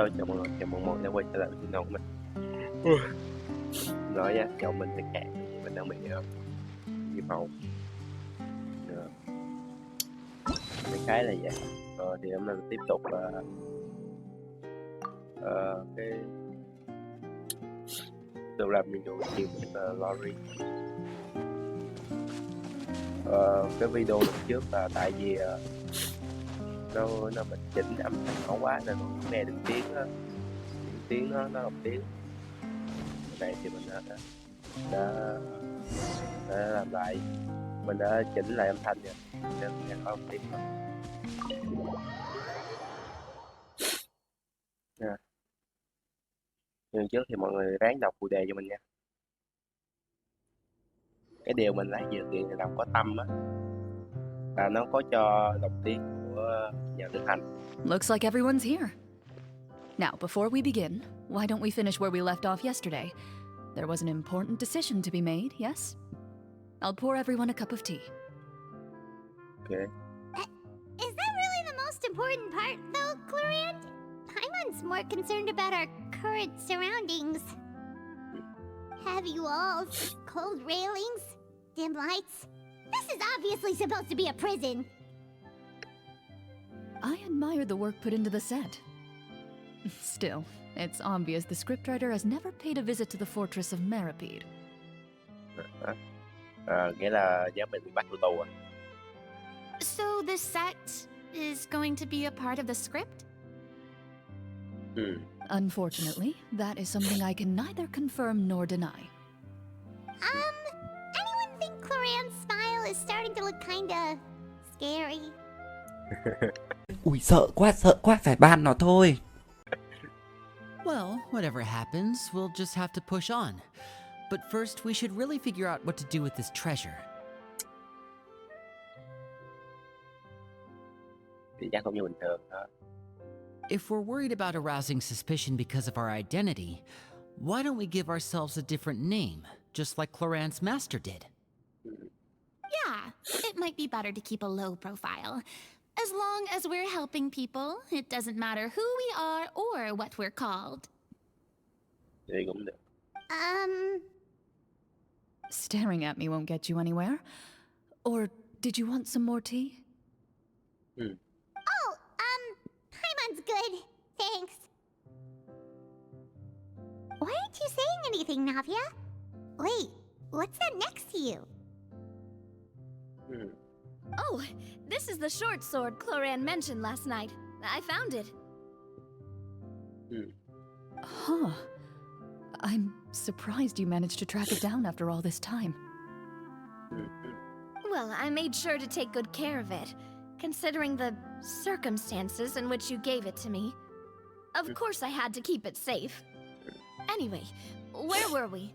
Hello, chào mọi người, chào mừng mọi người đã quay trở lại với channel của mình. Nói nha, giọng mình hơi khàn, mình đang bị viêm họng. Cái là vậy. Thì hôm nay mình tiếp tục cái tôi làm nhiệm vụ tìm Clorinde. Cái video lần trước là tại vì nó mình chỉnh âm thanh nhỏ quá nên không nghe được tiếng nó không tiếng. Này thì mình đã làm lại, mình đã chỉnh lại âm thanh rồi nên nghe có âm tiếng rồi. Nhưng trước thì mọi người ráng đọc phụ đề cho mình nha. Cái điều mình lấy dự kiện là đọc có tâm á, là nó có cho đọc tiếng của nhà thực hành. Looks like everyone's here. Now, before we begin, why don't we finish where we left off yesterday? There was an important decision to be made, yes? I'll pour everyone a cup of tea. Okay. Is that really the most important part, though, Clorinde? Paimon's more concerned about our current surroundings. Heavy walls, cold railings, dim lights. This is obviously supposed to be a prison. I admire the work put into the set. Still, it's obvious the scriptwriter has never paid a visit to the fortress of Meripede. Nghĩa là giáo mình bị bắt vô tù à? So the set is going to be a part of the script? Unfortunately, that is something I can neither confirm nor deny. Anyone think Clorinde's smile is starting to look kinda scary? Ui sợ quá, phải ban nó thôi. Well, whatever happens, we'll just have to push on. But first, we should really figure out what to do with this treasure. Thì chắc không như bình thường thôi. If we're worried about arousing suspicion because of our identity, why don't we give ourselves a different name, just like Clorinde's master did? Yeah, it might be better to keep a low profile. As long as we're helping people, it doesn't matter who we are or what we're called. Thì cũng được. Staring at me won't get you anywhere. Or did you want some more tea? Oh, Paimon's good. Thanks. Why aren't you saying anything, Navia? Wait, what's that next to you? Oh, this is the short sword Clorinde mentioned last night. I found it. Huh. I'm surprised you managed to track it down after all this time. Well, I made sure to take good care of it, considering the circumstances in which you gave it to me. Of course I had to keep it safe. Anyway, where were we?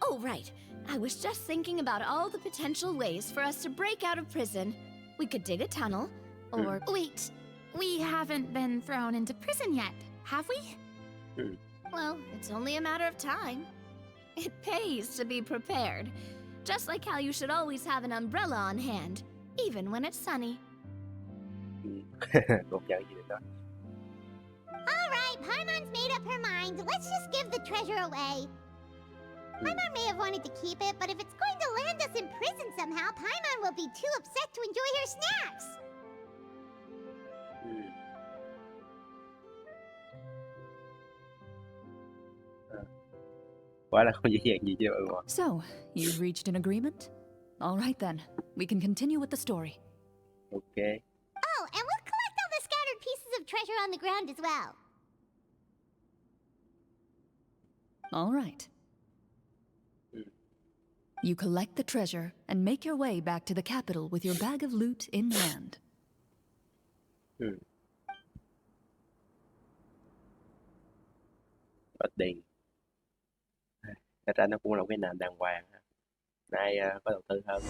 Oh, right. I was just thinking about all the potential ways for us to break out of prison. We could dig a tunnel, or... Wait, we haven't been thrown into prison yet, have we? Well, it's only a matter of time. It pays to be prepared. Just like how you should always have an umbrella on hand, even when it's sunny. Cột giận gì đó. Alright, Paimon's made up her mind. Let's just give the treasure away. Paimon may have wanted to keep it, but if it's going to land us in prison somehow, Paimon will be too upset to enjoy her snacks. Quá là không dễ dàng gì chứ mọi người. So, you've reached an agreement? All right then, we can continue with the story. Okay. Oh, and we'll collect all the scattered pieces of treasure on the ground as well. All right. You collect the treasure and make your way back to the capital with your bag of loot in hand. Có tiền. Thật ra nó cũng là cái nền đàng hoàng. Nay có đầu tư hơn.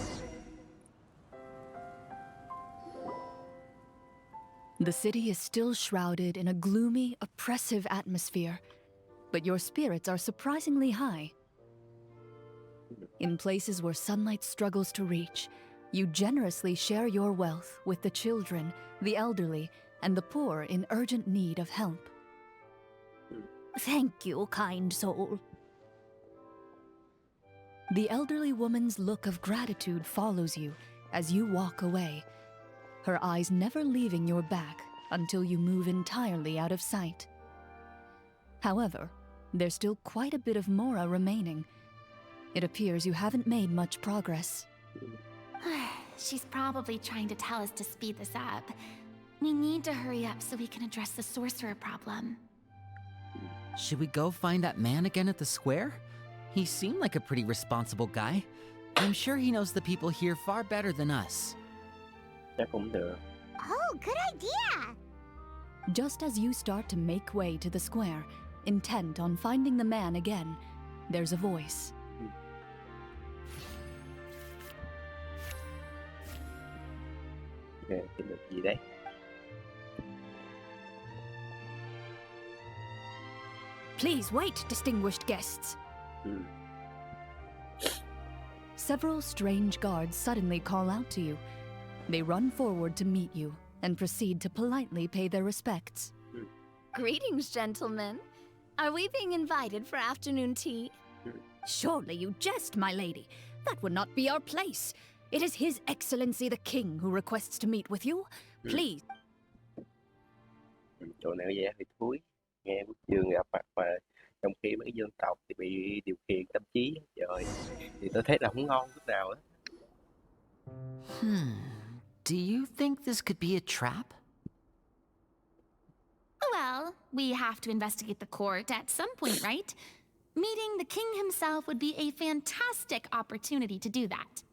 The city is still shrouded in a gloomy, oppressive atmosphere, but your spirits are surprisingly high. In places where sunlight struggles to reach, you generously share your wealth with the children, the elderly, and the poor in urgent need of help. Thank you, kind soul. The elderly woman's look of gratitude follows you as you walk away, her eyes never leaving your back until you move entirely out of sight. However, there's still quite a bit of Mora remaining. It appears you haven't made much progress. She's probably trying to tell us to speed this up. We need to hurry up so we can address the sorcerer problem. Should we go find that man again at the square? He seemed like a pretty responsible guy. I'm sure he knows the people here far better than us. Chắc cũng được. Oh, good idea! Just as you start to make way to the square, intent on finding the man again, there's a voice. Ok, tìm được gì đây? Please wait, distinguished guests. Several strange guards suddenly call out to you. They run forward to meet you and proceed to politely pay their respects. Greetings, gentlemen. Are we being invited for afternoon tea? Surely you jest, my lady. That would not be our place. It is His Excellency the King who requests to meet with you. Please. Chỗ này có vẻ hơi thúi. Nghe bức chương gặp mặt mà trong khi mấy dân tộc thì bị điều khiển tâm trí. Trời, thì tôi thấy là không ngon chút nào á. Do you think this could be a trap? Well, we have to investigate the court at some point, right? Meeting the king himself would be a fantastic opportunity to do that.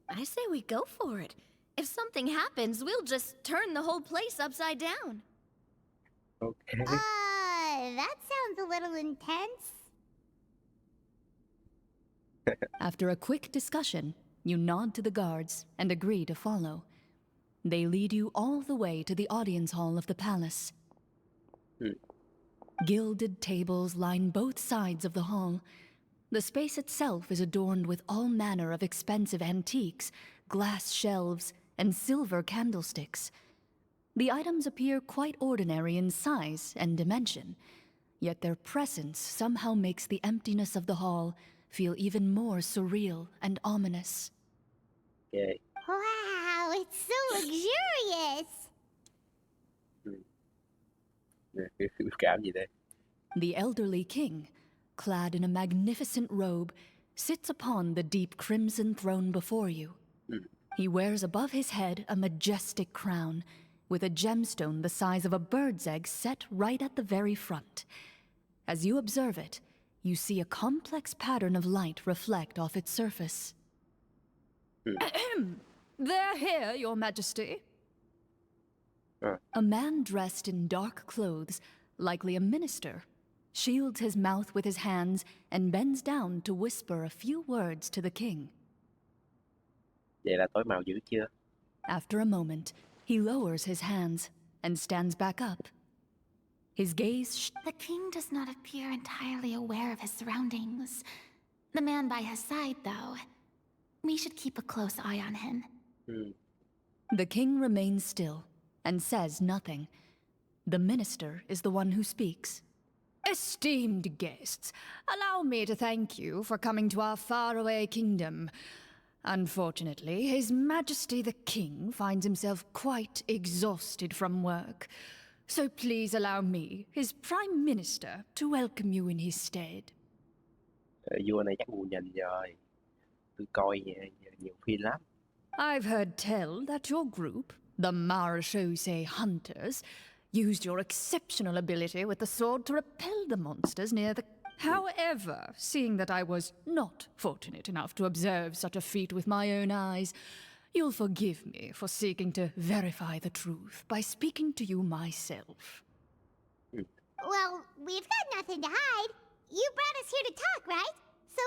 I say we go for it. If something happens, we'll just turn the whole place upside down. Ok. That sounds a little intense. After a quick discussion, you nod to the guards and agree to follow. They lead you all the way to the audience hall of the palace. Gilded tables line both sides of the hall. The space itself is adorned with all manner of expensive antiques, glass shelves, and silver candlesticks. The items appear quite ordinary in size and dimension, yet their presence somehow makes the emptiness of the hall feel even more surreal and ominous. Ok. Wow, it's so luxurious! Cái biểu cảm gì đây? The elderly king, clad in a magnificent robe, sits upon the deep crimson throne before you. He wears above his head a majestic crown, with a gemstone the size of a bird's egg set right at the very front. As you observe it, you see a complex pattern of light reflect off its surface. They're here, Your Majesty. A man dressed in dark clothes, likely a minister, shields his mouth with his hands and bends down to whisper a few words to the king. Vậy là tối màu dữ chưa? After a moment, he lowers his hands and stands back up. His gaze The king does not appear entirely aware of his surroundings. The man by his side, though, we should keep a close eye on him. The king remains still and says nothing. The minister is the one who speaks. Esteemed guests, allow me to thank you for coming to our faraway kingdom. Unfortunately, His Majesty the King finds himself quite exhausted from work. So please allow me, his Prime Minister, to welcome you in his stead. Vua này chắc mù nhìn rồi. Tôi coi nhiều phim lắm. I've heard tell that your group, the Marechaussee Hunters, used your exceptional ability with the sword to repel the monsters near the... However, seeing that I was not fortunate enough to observe such a feat with my own eyes, you'll forgive me for seeking to verify the truth by speaking to you myself. Well, we've got nothing to hide. You brought us here to talk, right? So...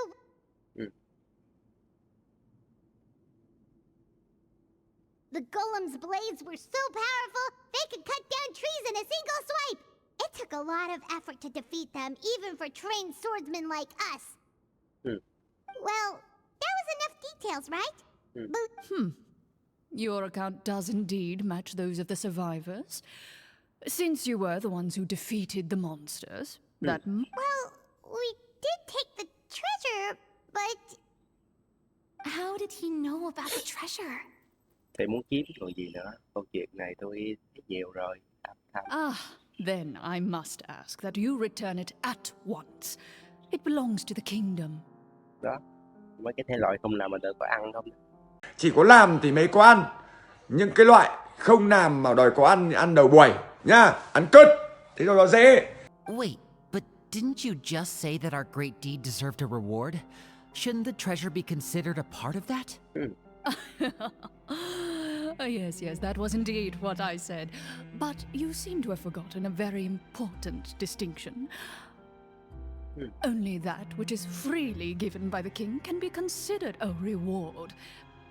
The golem's blades were so powerful, they could cut down trees in a single swipe! It took a lot of effort to defeat them, even for trained swordsmen like us. Well, there was enough details, right? But... Your account does indeed match those of the survivors. Since you were the ones who defeated the monsters, that Well, we did take the treasure, but How did he know about the treasure? Thì muốn chiếm còn gì nữa. Công việc này tôi thấy nhiều rồi. Tham. then I must ask that you return it at once. It belongs to the kingdom. Đó. Mấy cái thể loại không làm mà đợi có ăn không. Chỉ có làm thì mới có ăn. Nhưng cái loại không làm mà đòi có ăn thì ăn đầu buổi nhá. Ăn cứt. Thế rồi nó dễ. Wait, but didn't you just say that our great deed deserved a reward? Shouldn't the treasure be considered a part of that? Yes, that was indeed what I said. But you seem to have forgotten a very important distinction. Only that which is freely given by the king can be considered a reward.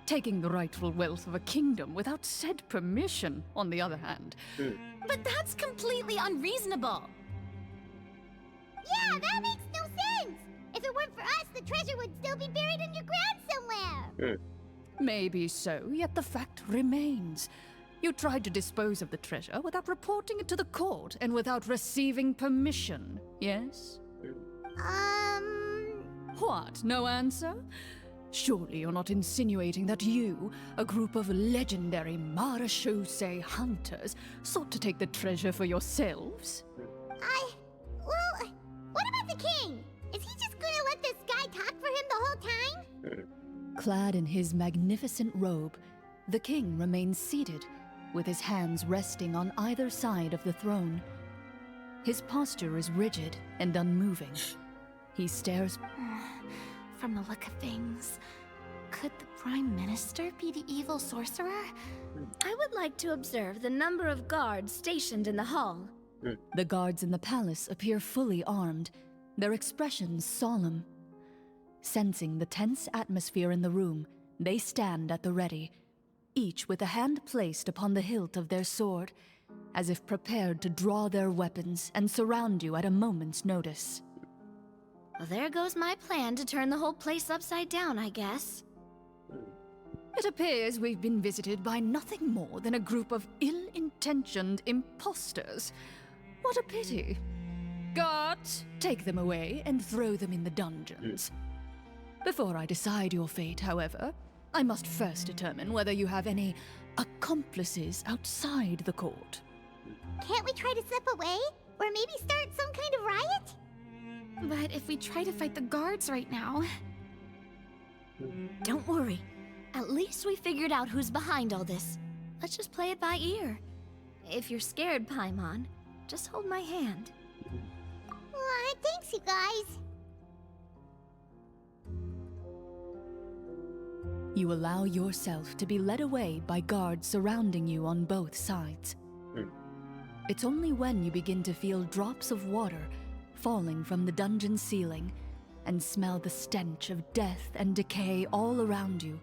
Taking the rightful wealth of a kingdom without said permission, on the other hand. But that's completely unreasonable. yeah, that makes no sense. If it weren't for us, the treasure would still be buried underground somewhere. Maybe so, yet the fact remains. You tried to dispose of the treasure without reporting it to the court and without receiving permission, yes? What, no answer? Surely you're not insinuating that you, a group of legendary marechaussee hunters, sought to take the treasure for yourselves? Well, what about the king? Is he just gonna let this guy talk for him the whole time? Clad in his magnificent robe, the king remains seated, with his hands resting on either side of the throne. His posture is rigid and unmoving. He stares. From the look of things, could the Prime Minister be the evil sorcerer? I would like to observe the number of guards stationed in the hall. The guards in the palace appear fully armed, their expressions solemn. Sensing the tense atmosphere in the room, they stand at the ready, each with a hand placed upon the hilt of their sword, as if prepared to draw their weapons and surround you at a moment's notice. Well, there goes my plan to turn the whole place upside down, I guess. It appears we've been visited by nothing more than a group of ill-intentioned imposters. What a pity. Guards, take them away and throw them in the dungeons. Before I decide your fate, however, I must first determine whether you have any accomplices outside the court. Can't we try to slip away? Or maybe start some kind of riot? But if we try to fight the guards right now... Don't worry. At least we figured out who's behind all this. Let's just play it by ear. If you're scared, Paimon, just hold my hand. Thanks, you guys. You allow yourself to be led away by guards surrounding you on both sides. It's only when you begin to feel drops of water falling from the dungeon ceiling and smell the stench of death and decay all around you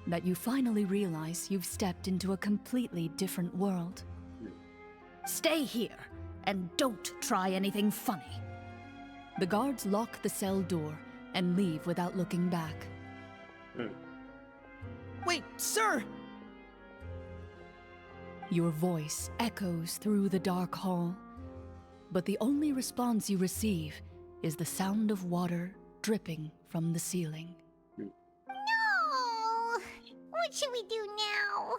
that you finally realize you've stepped into a completely different world. Stay here and don't try anything funny. The guards lock the cell door and leave without looking back. Wait, sir! Your voice echoes through the dark hall, but the only response you receive is the sound of water dripping from the ceiling. No! What should we do now?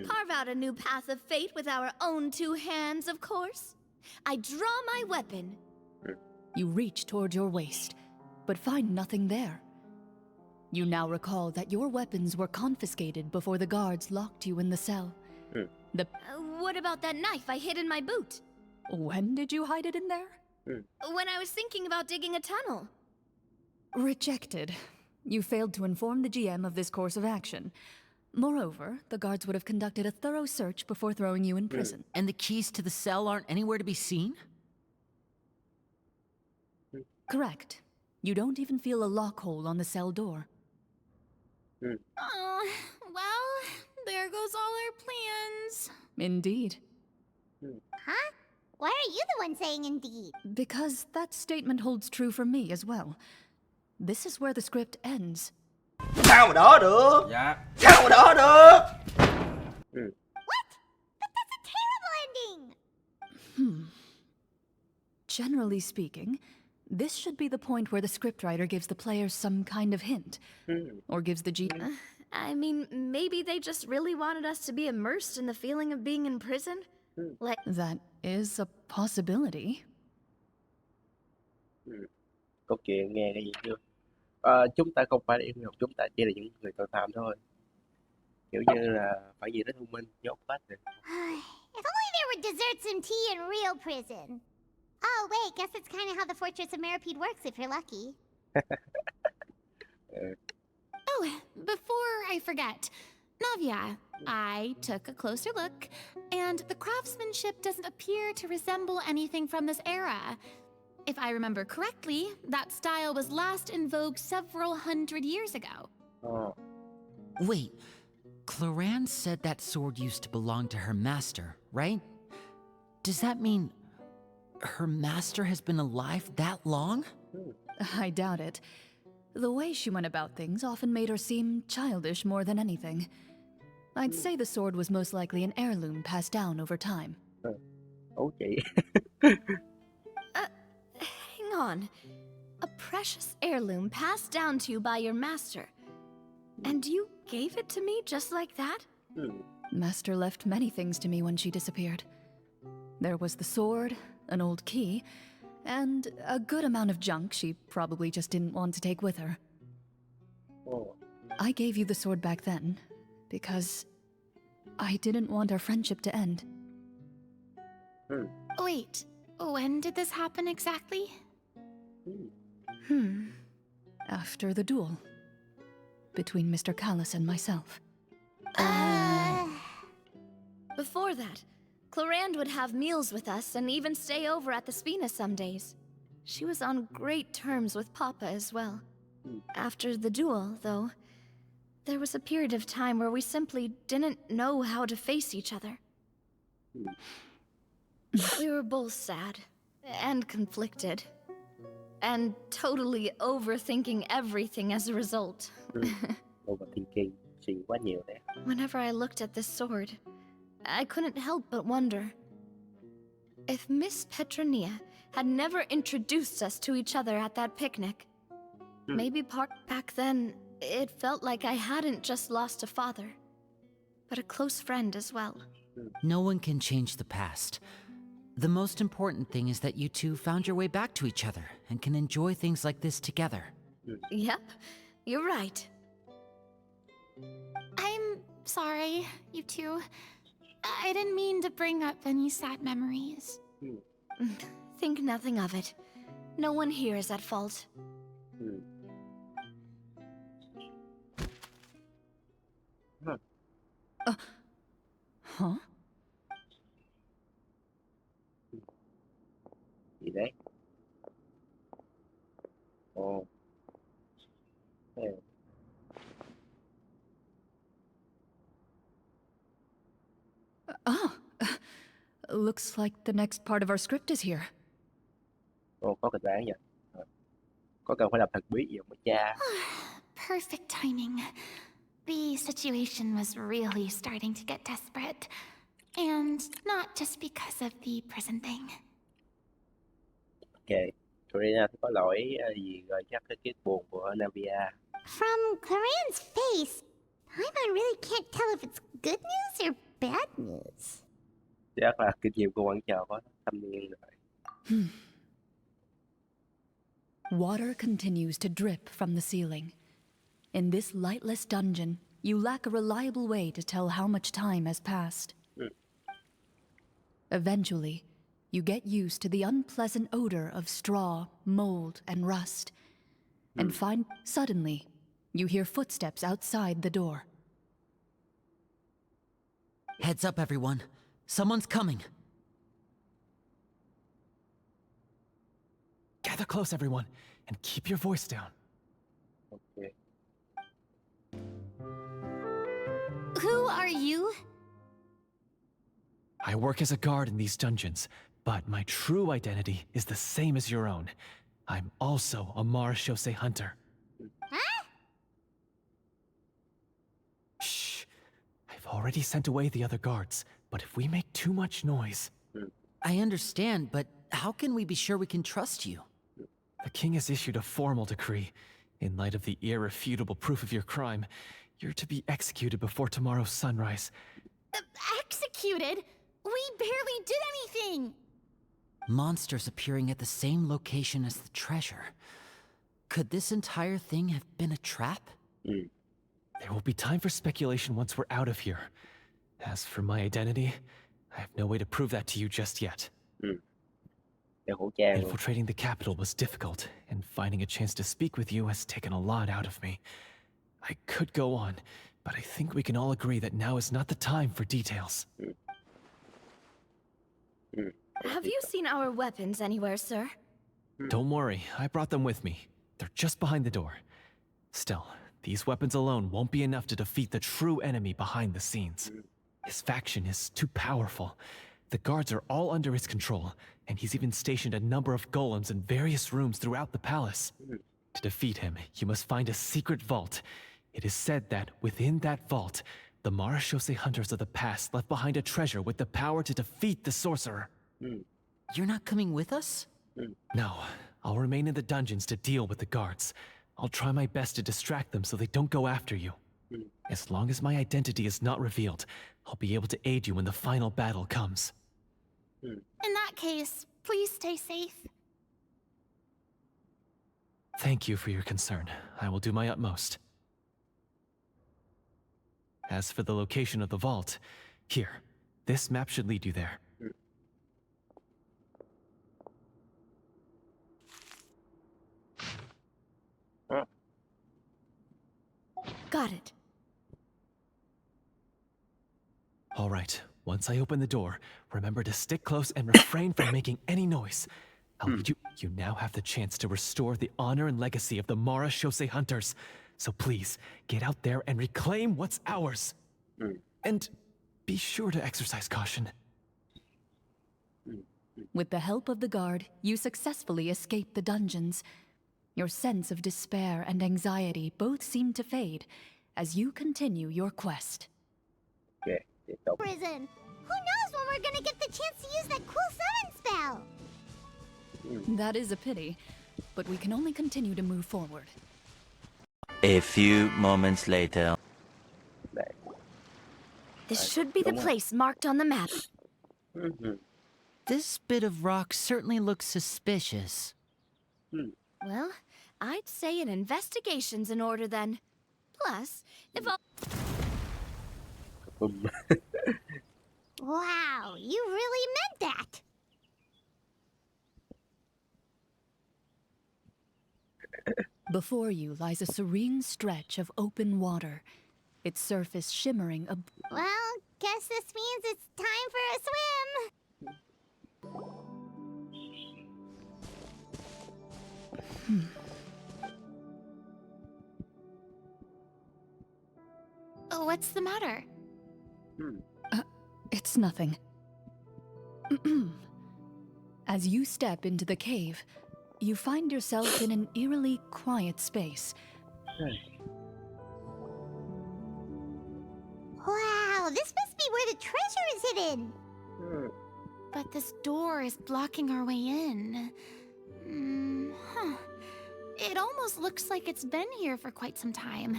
Carve out a new path of fate with our own two hands, of course. I draw my weapon. You reach toward your waist, but find nothing there. You now recall that your weapons were confiscated before the guards locked you in the cell. What about that knife I hid in my boot? When did you hide it in there? When I was thinking about digging a tunnel. Rejected. You failed to inform the GM of this course of action. Moreover, the guards would have conducted a thorough search before throwing you in prison. And the keys to the cell aren't anywhere to be seen? Correct. You don't even feel a lock hole on the cell door. Oh, well, there goes all our plans. Indeed. Huh? Why are you the one saying indeed? Because that statement holds true for me as well. This is where the script ends. Sao mà đó được? Dạ. Sao mà đó được? What? But that's a Generally speaking, this should be the point where the scriptwriter gives the players some kind of hint, or gives the G. I mean, maybe they just really wanted us to be immersed in the feeling of being in prison? Like, That is a possibility. Câu chuyện nghe cái gì chưa? Chúng ta không phải là yêu ngọc, chúng ta chỉ là những người tội phạm thôi. Kiểu như là phải gì rất thông minh, nhốt bắt rồi. If only there were desserts and tea in real prison. Oh, wait, guess it's kind of how the Fortress of Meripede works if you're lucky. Oh, before I forget, Navia, I took a closer look, and the craftsmanship doesn't appear to resemble anything from this era. If I remember correctly, that style was last in vogue several hundred years ago. Wait, Clorinde said that sword used to belong to her master, right? Does that mean her master has been alive that long? I doubt it. The way she went about things often made her seem childish more than anything. I'd say the sword was most likely an heirloom passed down over time. Ấu chị. hang on. A precious heirloom passed down to you by your master. And you gave it to me just like that? Master left many things to me when she disappeared. There was the sword, an old key, and a good amount of junk she probably just didn't want to take with her. I gave you the sword back then because I didn't want our friendship to end. Wait, when did this happen exactly? After the duel between Mr. Callis and myself. Before that, Clorinde would have meals with us and even stay over at the Spina some days. She was on great terms with Papa as well. After the duel, though, there was a period of time where we simply didn't know how to face each other. We were both sad and conflicted, and totally overthinking everything as a result. Overthinking, suy nghĩ quá nhiều đấy. Whenever I looked at this sword, I couldn't help but wonder if Miss Petronia had never introduced us to each other at that picnic. Maybe back then, it felt like I hadn't just lost a father, but a close friend as well. No one can change the past. The most important thing is that you two found your way back to each other and can enjoy things like this together. Yep, you're right. I'm sorry, you two. I didn't mean to bring up any sad memories. Think nothing of it. No one here is at fault. Huh? Gì đấy? Ồ. Looks like the next part of our script is here. Ồ, có kịch bản vậy. Có cần phải làm thật bí gì không cha? Perfect timing. The situation was really starting to get desperate. And not just because of the prison thing. Ok. Clorinde có lỗi gì rồi chắc cái kiếp buồn của Navia. From Clarinde's face, Paimon really can't tell if it's good news or bad news. Chắc là kinh nghiệm của quán trò có thâm niên rồi. Water continues to drip from the ceiling. In this lightless dungeon, you lack a reliable way to tell how much time has passed. Eventually, you get used to the unpleasant odor of straw, mold, and rust. And suddenly, you hear footsteps outside the door. Heads up, everyone. Someone's coming. Gather close, everyone, and keep your voice down. Ok. Who are you? I work as a guard in these dungeons, but my true identity is the same as your own. I'm also a marechaussee hunter. Huh? Shh. I've already sent away the other guards, but if we make too much noise... I understand, but how can we be sure we can trust you? The king has issued a formal decree. In light of the irrefutable proof of your crime, you're to be executed before tomorrow's sunrise. Executed? We barely did anything! Monsters appearing at the same location as the treasure. Could this entire thing have been a trap? There will be time for speculation once we're out of here. As for my identity, I have no way to prove that to you just yet. Đeo khẩu trang luôn. Infiltrating the capital was difficult, and finding a chance to speak with you has taken a lot out of me. I could go on, but I think we can all agree that now is not the time for details. Have you seen our weapons anywhere, sir? Don't worry, I brought them with me. They're just behind the door. Still, these weapons alone won't be enough to defeat the true enemy behind the scenes. His faction is too powerful. The guards are all under his control, and he's even stationed a number of golems in various rooms throughout the palace. To defeat him, you must find a secret vault. It is said that within that vault, the Marechaussee hunters of the past left behind a treasure with the power to defeat the sorcerer. You're not coming with us? No, I'll remain in the dungeons to deal with the guards. I'll try my best to distract them so they don't go after you. As long as my identity is not revealed, I'll be able to aid you when the final battle comes. In that case, please stay safe. Thank you for your concern. I will do my utmost. As for the location of the vault, here, this map should lead you there. Got it. All right, once I open the door, remember to stick close and refrain from making any noise. I'll lead you. You now have the chance to restore the honor and legacy of the Marechaussee hunters. So please, get out there and reclaim what's ours. And be sure to exercise caution. With the help of the guard, you successfully escape the dungeons. Your sense of despair and anxiety both seem to fade as you continue your quest. Ok, tiếp tục. Prison. Who knows when we're gonna get the chance to use that cool summon spell? That is a pity, but we can only continue to move forward. A few moments later. Đây. This should be the place marked on the map. This bit of rock certainly looks suspicious. Well, I'd say an investigation's in order then. Plus, if all... Wow, you really meant that. Before you lies a serene stretch of open water, its surface shimmering Well, guess this means it's time for a swim. Oh, what's the matter? It's nothing. As you step into the cave, you find yourself in an eerily quiet space. Wow, this must be where the treasure is hidden. But this door is blocking our way in. Huh. It almost looks like it's been here for quite some time.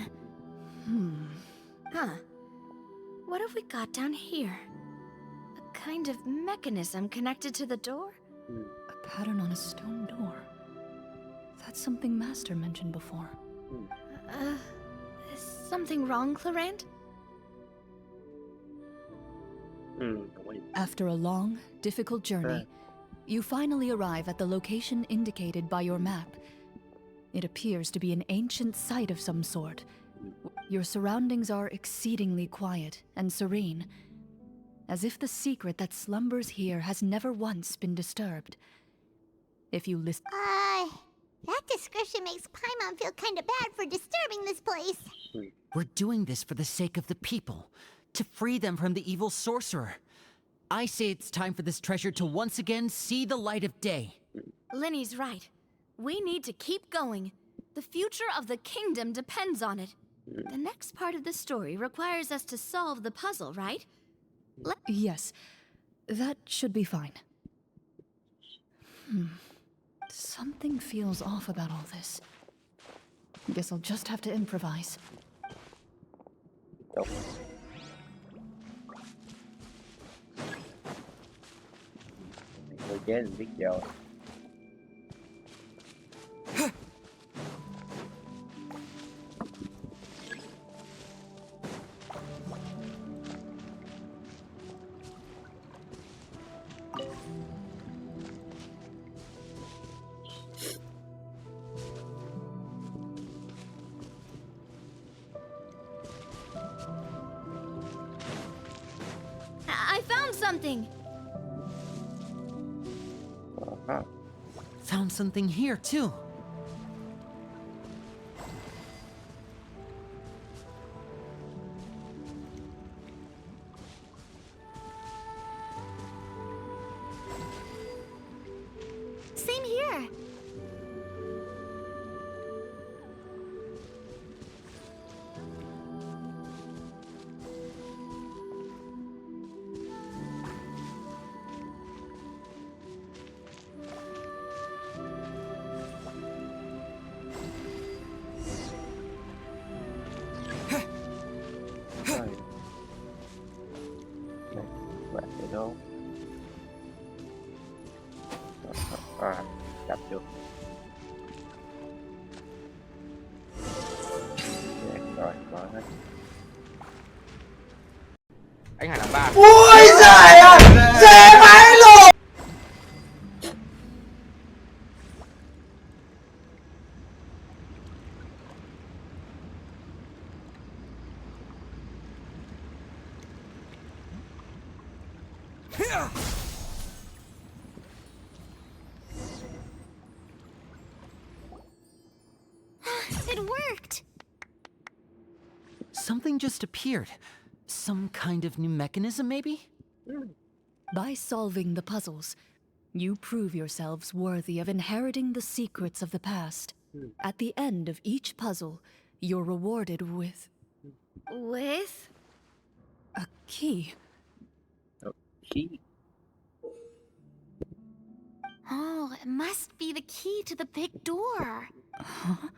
Huh. What have we got down here? A kind of mechanism connected to the door? A pattern on a stone door. That's something Master mentioned before. Is something wrong, Clorinde? Không có gì. After a long, difficult journey, you finally arrive at the location indicated by your map. It appears to be an ancient site of some sort. Your surroundings are exceedingly quiet and serene, as if the secret that slumbers here has never once been disturbed. If you listen... That description makes Paimon feel kinda bad for disturbing this place. We're doing this for the sake of the people, to free them from the evil sorcerer. I say it's time for this treasure to once again see the light of day. Linny's right. We need to keep going. The future of the kingdom depends on it. The next part of the story requires us to solve the puzzle, right? Yes, that should be fine. Something feels off about all this. Guess I'll just have to improvise. Đúng. Cơ chế mình biết rồi. I found something. Found something here, too. Same here. Rồi. Đây, bạn thấy đâu? Chặt được. Rồi, mở hết. Anh Hải làm ba. Ui giời ơi, dễ vãi lộn. It worked. Something just appeared. Some kind of new mechanism, maybe? By solving the puzzles, you prove yourselves worthy of inheriting the secrets of the past. At the end of each puzzle, you're rewarded with With? a key. Khí. Oh, it must be the key to the big door. Huh?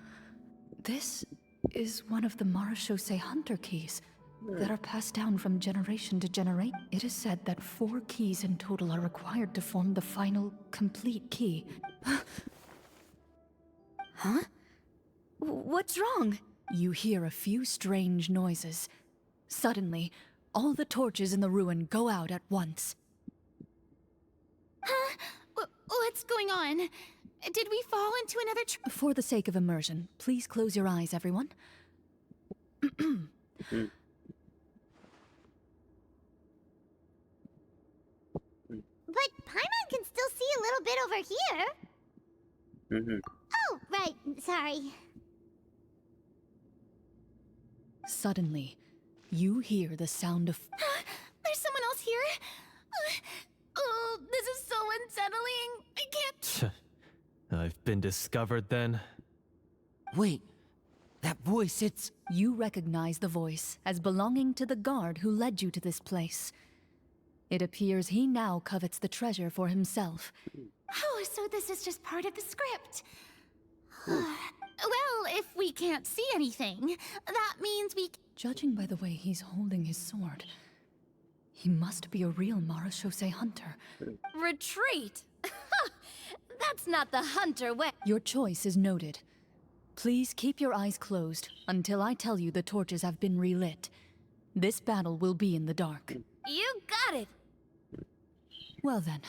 This is one of the Marechaussee Hunter keys that are passed down from generation to generation. It is said that 4 keys in total are required to form the final, complete key. Huh? What's wrong? You hear a few strange noises. Suddenly, all the torches in the ruin go out at once. Huh? What's going on? Did we fall into another For the sake of immersion, please close your eyes, everyone. But Paimon can still see a little bit over here. Oh, right. Sorry. Suddenly, you hear the sound of... There's someone else here? Oh, this is so unsettling. I can't... I've been discovered then. Wait, that voice, it's... You recognize the voice as belonging to the guard who led you to this place. It appears he now covets the treasure for himself. Oh, so this is just part of the script. Well, if we can't see anything, that means we... Judging by the way he's holding his sword, he must be a real Marechaussee hunter. Retreat! That's not the hunter way. Your choice is noted. Please keep your eyes closed until I tell you the torches have been relit. This battle will be in the dark. You got it! Well then,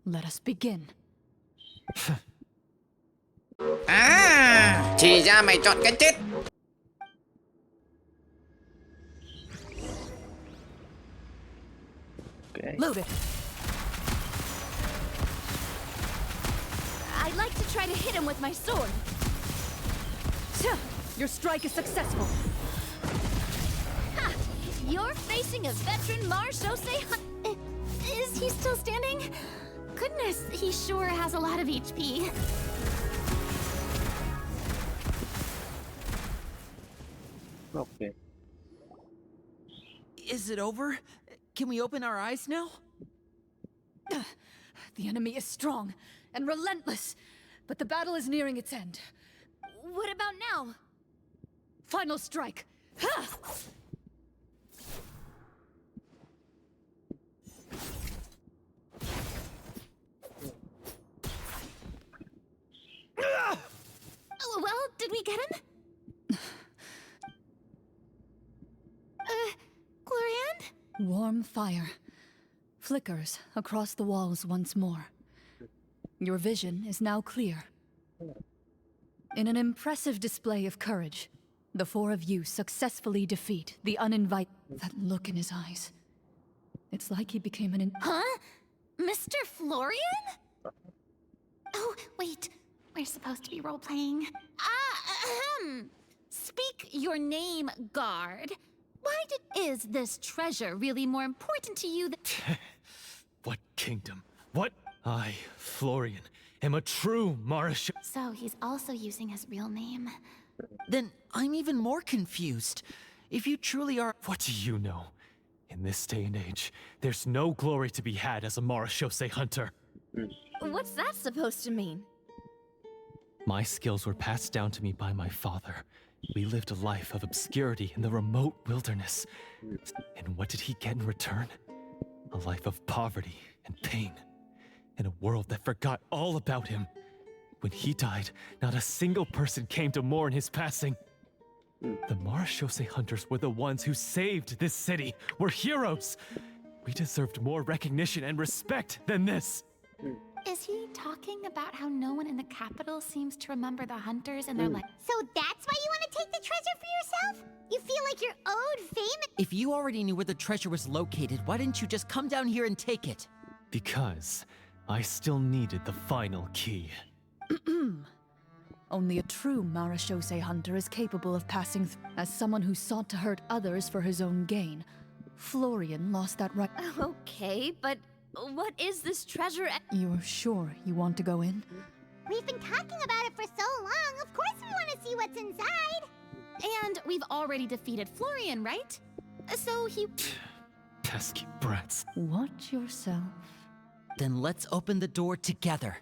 let us begin. À, thì ra mày chọn cái chết. Okay. Load it! I'd like to try to hit him with my sword. Your strike is successful. Ha! You're facing a veteran Marechaussee hunter. Is he still standing? Goodness, he sure has a lot of HP. Okay. Is it over? Can we open our eyes now? The enemy is strong and relentless. but the battle is nearing its end. What about now? Final strike! Ha! Oh, well, did we get him? Clorinde? Warm fire flickers across the walls once more. Your vision is now clear. In an impressive display of courage, the four of you successfully defeat the uninvited. That look in his eyes. It's like he became an Huh? Mr. Florian? Oh, wait. We're supposed to be role-playing. Speak your name, guard. Why is this treasure really more important to you than... What kingdom? What? I, Florian, am a true Marisha. So he's also using his real name. Then I'm even more confused. If you truly are... What do you know? In this day and age, there's no glory to be had as a Marishose hunter. What's that supposed to mean? My skills were passed down to me by my father. We lived a life of obscurity in the remote wilderness. And what did he get in return? A life of poverty and pain. In a world that forgot all about him. When he died, not a single person came to mourn his passing. The Marishose hunters were the ones who saved this city. We're heroes. We deserved more recognition and respect than this. Is he talking about how no one in the capital seems to remember the hunters and they're like... So that's why you want to take the treasure for yourself? You feel like you're owed fame? If you already knew where the treasure was located, why didn't you just come down here and take it? Because I still needed the final key. Only a true Marishose hunter is capable of passing as someone who sought to hurt others for his own gain. Florian lost that right. Okay, but what is this treasure? You're sure you want to go in? We've been talking about it for so long. Of course we want to see what's inside. And we've already defeated Florian, right? So he... Pesky brats. Watch yourself. Then let's open the door together.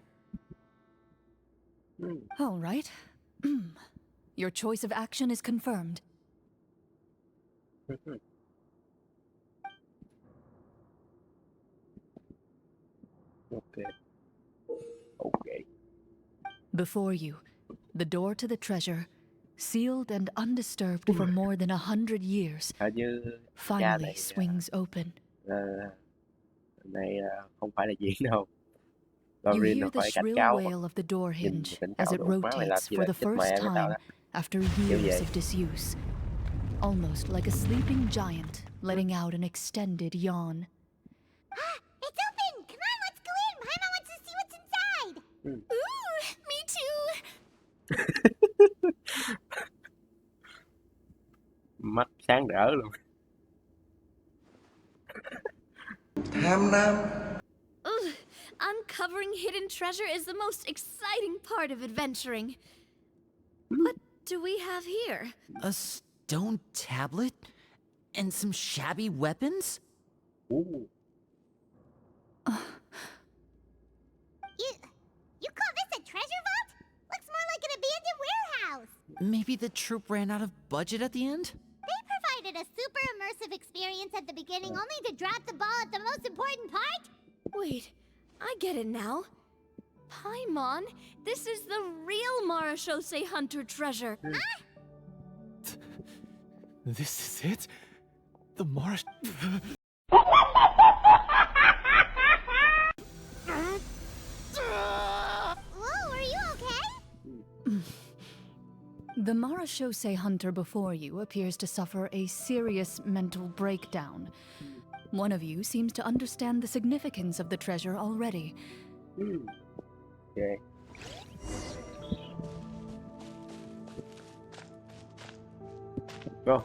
All right. Your choice of action is confirmed. Ok. Ok. Before you, the door to the treasure, sealed and undisturbed for more than 100 years, Hình như cha finally này swings open. này không phải là diễn đâu. You Clorinde hear nó the phải cảnh shrill cáo wail of the door nhìn hinge cảnh as cáo it đồ má mày làm rotates gì for là the chết first mẹ người ta time đó. after Kiểu years vậy. of disuse. Almost like a sleeping giant letting out an extended yawn. It's open! Come on, let's go in! Paimon wants to see what's inside! Ooh, me too! Mắt sáng rỡ luôn. Tham lam. Ugh, uncovering hidden treasure is the most exciting part of adventuring. What do we have here? A stone tablet? And some shabby weapons? Ooh. You call this a treasure vault? Looks more like an abandoned warehouse. Maybe the troop ran out of budget at the end? They provided a super immersive experience at the beginning only to drop the ball at the most important part? Wait, I get it now. Paimon, this is the real Marishose hunter treasure. This is it? The Marish... Whoa, are you okay? The Marishose hunter before you appears to suffer a serious mental breakdown. One of you seems to understand the significance of the treasure already. Ok.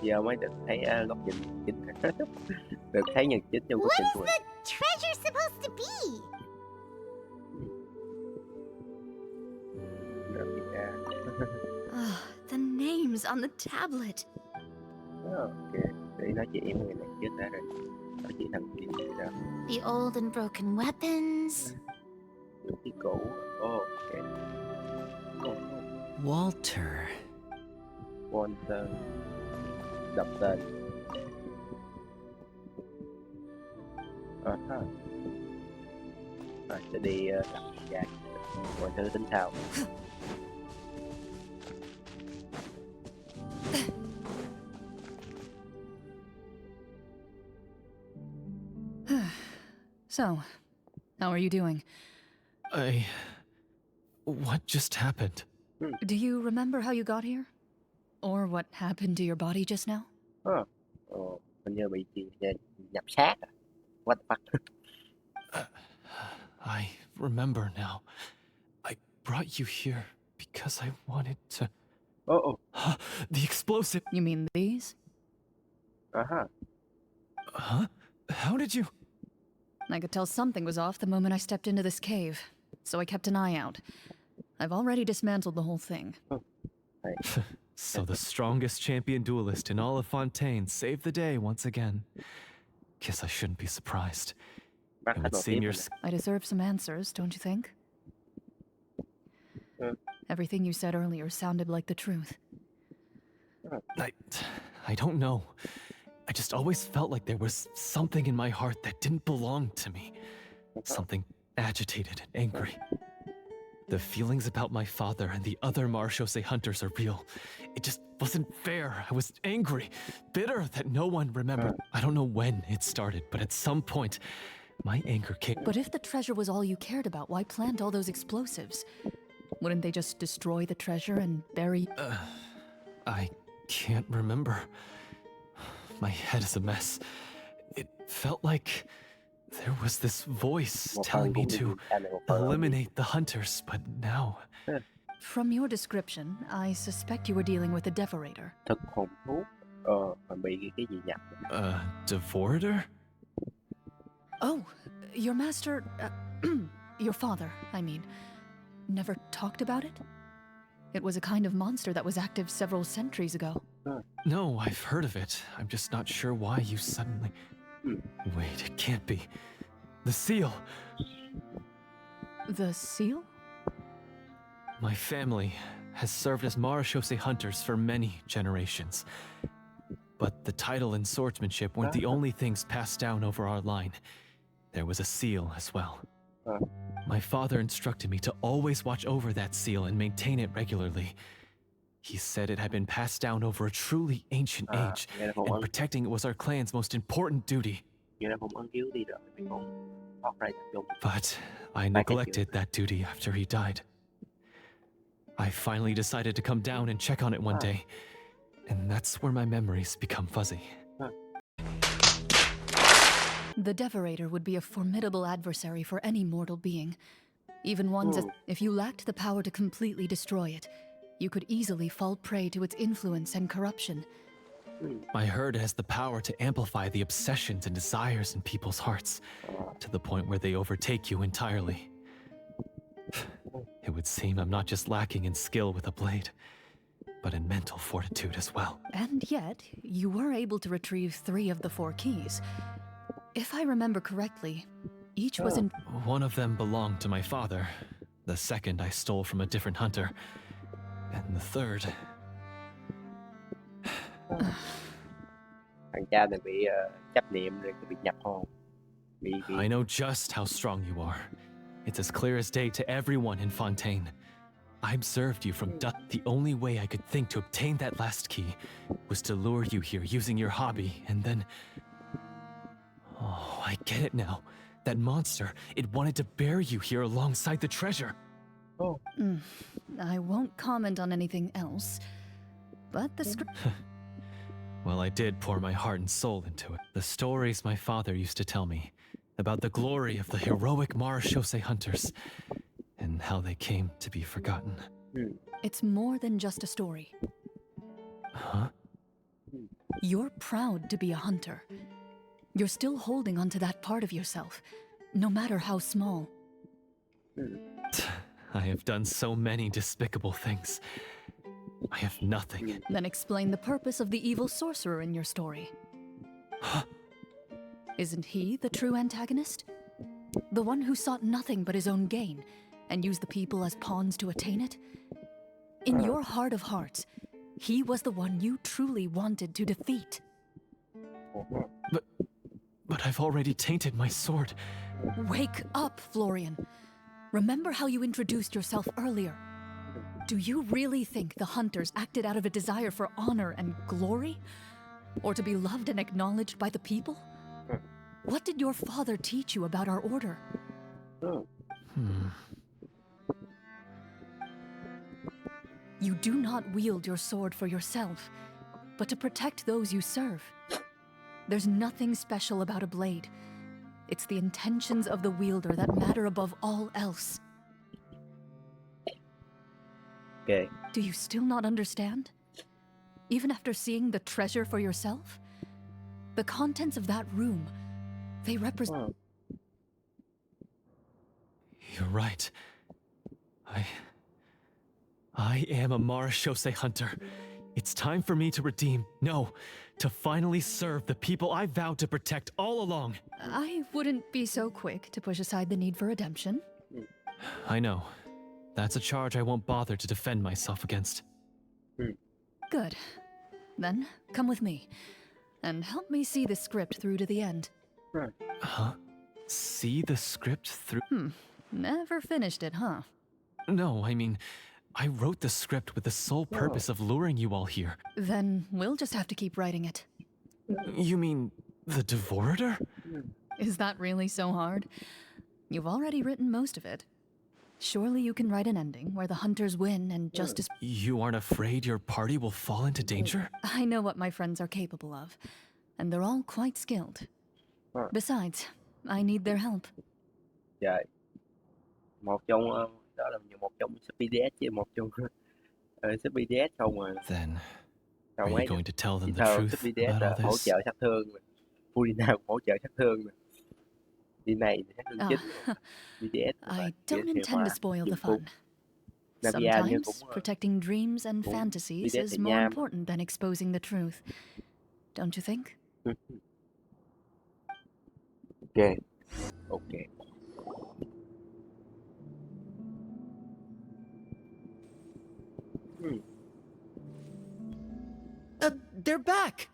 Giờ mới được thấy góc nhìn chính. Được thấy nhân chính trong góc What nhìn is của mình. the treasure supposed to be? Được thì ra. The names on the tablet. Ok. Để nói chuyện với người này trước đã rồi. Nói chuyện thằng kia gì đó. The old and broken weapons. Những cái cũ. Ok. Walter. Walter. Đọc tên. Ha. Rồi sẽ đi đặt ra mọi thứ tính sao. So, how are you doing? What just happened? Do you remember how you got here? Or what happened to your body just now? Hình như bị nhập xác à? What the fuck? I remember now. I brought you here because I wanted to... The explosive... You mean these? Uh-huh. Huh? How did you... I could tell something was off the moment I stepped into this cave, so I kept an eye out. I've already dismantled the whole thing. So the strongest champion duelist in all of Fontaine saved the day once again. Guess I shouldn't be surprised. It would seem your... I deserve some answers, don't you think? Everything you said earlier sounded like the truth. I don't know. I just always felt like there was something in my heart that didn't belong to me. Something agitated and angry. The feelings about my father and the other Marechaussee hunters are real. It just wasn't fair. I was angry, bitter that no one remembered. I don't know when it started, but at some point, my anger came. But if the treasure was all you cared about, why plant all those explosives? Wouldn't they just destroy the treasure and bury... I can't remember. My head is a mess. It felt like there was this voice telling me to eliminate the hunters, but now... From your description, I suspect you were dealing with a devorator. Thực hồn thuốc. Bị cái gì nhập. Devorator? Oh, your master... your father, I mean, never talked about it? It was a kind of monster that was active several centuries ago. No, I've heard of it. I'm just not sure why you suddenly... Wait, it can't be. The seal! The seal? My family has served as Marechaussee hunters for many generations. But the title and swordsmanship weren't the only things passed down over our line. There was a seal as well. My father instructed me to always watch over that seal and maintain it regularly. He said it had been passed down over a truly ancient age, and protecting it was our clan's most important duty. But I neglected that duty after he died. I finally decided to come down and check on it one day, and that's where my memories become fuzzy. The Devorator would be a formidable adversary for any mortal being. Even ones that, if you lacked the power to completely destroy it, you could easily fall prey to its influence and corruption. I heard it has the power to amplify the obsessions and desires in people's hearts, to the point where they overtake you entirely. It would seem I'm not just lacking in skill with a blade, but in mental fortitude as well. And yet, you were able to retrieve 3 of the 4 keys. If I remember correctly, each was in... One of them belonged to my father. The second I stole from a different hunter. And the third... Thằng cha này bị chấp niệm rồi bị nhập hồn. I know just how strong you are. It's as clear as day to everyone in Fontaine. I observed you from dusk. The only way I could think to obtain that last key was to lure you here using your hobby, and then... Oh, I get it now. That monster, it wanted to bury you here alongside the treasure. I won't comment on anything else, but the script... Well, I did pour my heart and soul into it. The stories my father used to tell me about the glory of the heroic Marechaussee hunters and how they came to be forgotten. It's more than just a story. Huh? You're proud to be a hunter. You're still holding onto that part of yourself, no matter how small. I have done so many despicable things. I have nothing. Then explain the purpose of the evil sorcerer in your story. Isn't he the true antagonist? The one who sought nothing but his own gain, and used the people as pawns to attain it? In your heart of hearts, he was the one you truly wanted to defeat. But I've already tainted my sword. Wake up, Florian. Remember how you introduced yourself earlier. Do you really think the hunters acted out of a desire for honor and glory? Or to be loved and acknowledged by the people? What did your father teach you about our order? You do not wield your sword for yourself, but to protect those you serve. There's nothing special about a blade. It's the intentions of the wielder that matter above all else. Ok. Do you still not understand? Even after seeing the treasure for yourself? The contents of that room, they represent... You're right. I am a Marashose hunter. It's time for me to redeem, no, to finally serve the people I vowed to protect all along. I wouldn't be so quick to push aside the need for redemption. I know. That's a charge I won't bother to defend myself against. Good. Then, come with me, and help me see the script through to the end. Huh? See the script through? Never finished it, huh? No, I mean, I wrote the script with the sole purpose of luring you all here. Then we'll just have to keep writing it. You mean the Devorator? Is that really so hard? You've already written most of it. Surely you can write an ending where the hunters win and justice... You aren't afraid your party will fall into danger? I know what my friends are capable of, and they're all quite skilled. Besides, I need their help. Trời. Một trong đó là một trong Speed Death chứ một trong Speed Death không mà. Then, Sao are you mấy going to tell them chỉ the thao truth Speed Death about là all hỗ this? trợ sát thương nè. Furina hỗ trợ sát thương nè. Đi này thì sát thương chính. Speed Death I don't intend to spoil the fun. Sometimes protecting dreams and fantasies is more important than exposing the truth. Don't you think? Ok. Ok. They're back!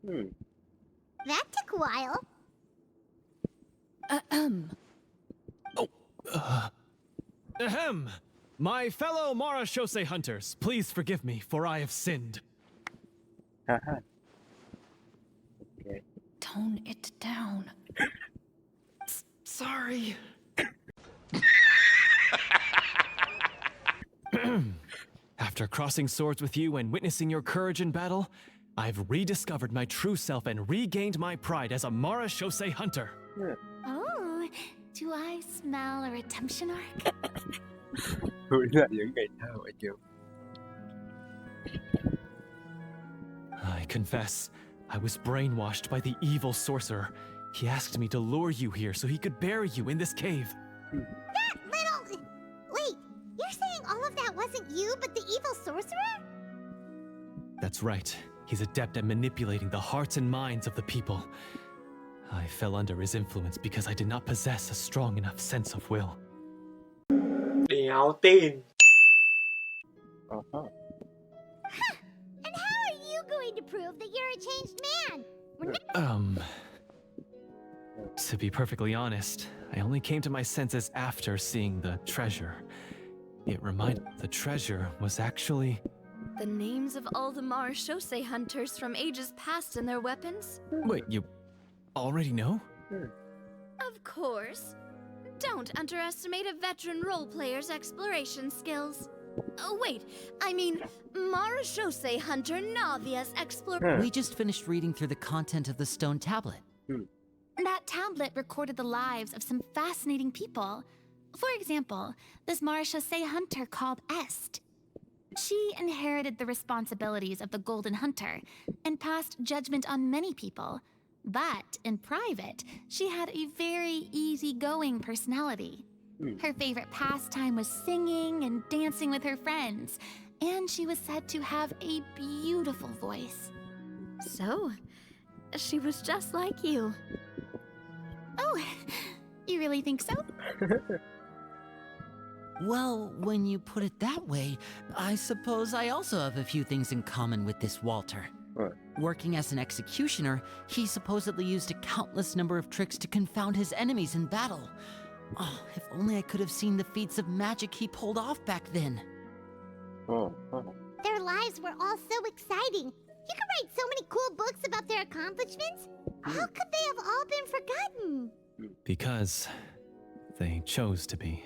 That took a while. Ahem! My fellow Marashose hunters, please forgive me, for I have sinned. Haha. Ok. Tone it down. Sorry. After crossing swords with you and witnessing your courage in battle, I've rediscovered my true self and regained my pride as a Marashose hunter. Oh, do I smell a redemption arc? Furina vẫn ngày thao vậy chưa? I confess, I was brainwashed by the evil sorcerer. He asked me to lure you here so he could bury you in this cave. That little... Wait, you're saying all of that wasn't you, but the evil sorcerer? That's right. He's adept at manipulating the hearts and minds of the people. I fell under his influence because I did not possess a strong enough sense of will. Đéo tin. And how are you going to prove that you're a changed man? To be perfectly honest, I only came to my senses after seeing the treasure. The treasure was actually... The names of all the Marashose hunters from ages past and their weapons? Wait, you already know? Of course. Don't underestimate a veteran role player's exploration skills. Oh, wait, I mean, Marashose hunter Navia's We just finished reading through the content of the stone tablet. That tablet recorded the lives of some fascinating people. For example, this Marashose hunter called Est. She inherited the responsibilities of the Golden Hunter and passed judgment on many people. But in private, she had a very easygoing personality. Her favorite pastime was singing and dancing with her friends, and she was said to have a beautiful voice. So, she was just like you. Oh, you really think so? Well, when you put it that way, I suppose I also have a few things in common with this Walter. Working as an executioner, he supposedly used a countless number of tricks to confound his enemies in battle. Oh, if only I could have seen the feats of magic he pulled off back then. Their lives were all so exciting. You could write so many cool books about their accomplishments. How could they have all been forgotten? Because they chose to be.